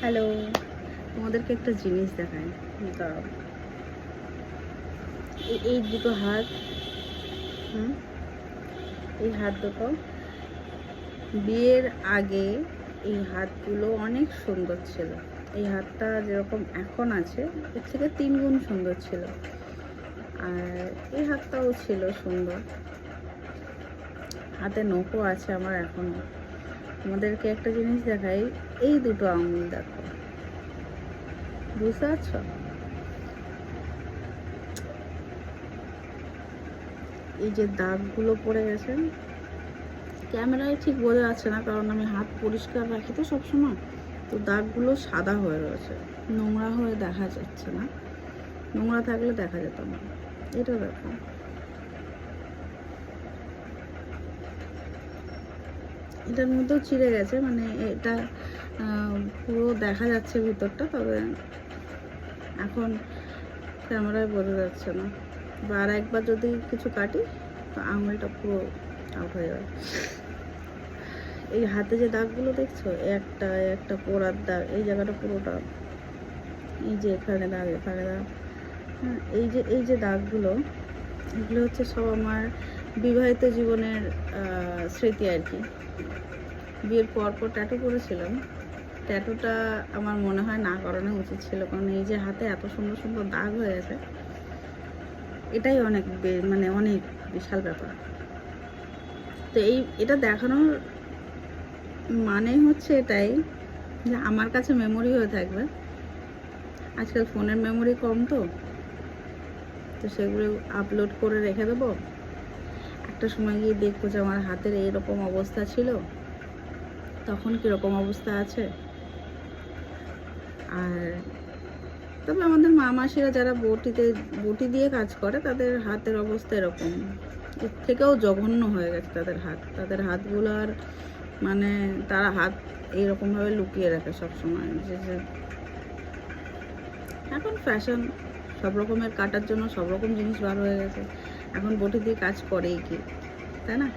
Hello, তোমাদেরকে একটা জিনিস দেখাই। দাঁড়াও, এই দুটো হাত, এই হাত দুটো বিয়ের আগে এই হাতগুলো অনেক সুন্দর ছিল। এই হাতটা যেরকম এখন আছে এর থেকে 3 গুণ সুন্দর ছিল। আর এই হাতটাও ছিল সুন্দর, হাতে নখও আছে আমার এখনো। তোমাদেরকে একটা জিনিস দেখাই, এই দুটো আঙুল দেখো, বুঝতে পারছো? এই যে দাগগুলো পড়ে গেছে, ক্যামেরায় ঠিক বোঝা যাচ্ছে না কারণ আমি হাত পরিষ্কার রাখি তো সবসময়, তো দাগগুলো সাদা হয়ে রয়েছে, নোংরা হয়ে দেখা যাচ্ছে না। নোংরা থাকলে দেখা যেত না। এটা দেখো, এটার মধ্যেও চিড়ে গেছে, মানে এটা পুরো দেখা যাচ্ছে ভিতরটা, তবে এখন ক্যামেরায় বোঝা যাচ্ছে না। বা আর একবার যদি কিছু কাটি তো আঙুলটা পুরো আউট হয়ে যাবে। এই হাতে যে দাগগুলো দেখছো, একটা একটা পোড়ার দাগ, এই জায়গাটা পুরোটা, এই যে এখানে দাগ, এখানে দাগ, হ্যাঁ, এই যে দাগগুলো, এগুলো হচ্ছে সব আমার বিবাহিত জীবনের স্মৃতি আর কি। বিয়ের পর ট্যাটু করেছিলাম। ট্যাটুটা আমার মনে হয় না করানো উচিত ছিল, কারণ এই যে হাতে এত সুন্দর সুন্দর দাগ হয়ে গেছে, এটাই অনেক মানে অনেক বিশাল ব্যাপার। তো এটা দেখানোর মানে হচ্ছে এটাই যে আমার কাছে মেমোরি হয়ে থাকবে। আজকাল ফোনের মেমোরি কম, তো সেগুলো আপলোড করে রেখে দেবো। একটা সময় গিয়ে দেখবো যে আমার হাতের এইরকম অবস্থা ছিল, তখন কীরকম অবস্থা আছে। আর তবে আমাদের মা মাসিরা যারা বটি দিয়ে কাজ করে, তাদের হাতের অবস্থা এরকম, এর থেকেও জঘন্য হয়ে গেছে তাদের হাতগুলো। আর মানে তারা হাত এইরকমভাবে লুকিয়ে রাখে সবসময়, যে এখন ফ্যাশন, সব রকমের কাটার জন্য সব রকম জিনিস বার হয়ে গেছে। এখন বটি দিয়ে কাজ করেই কি, তাই না?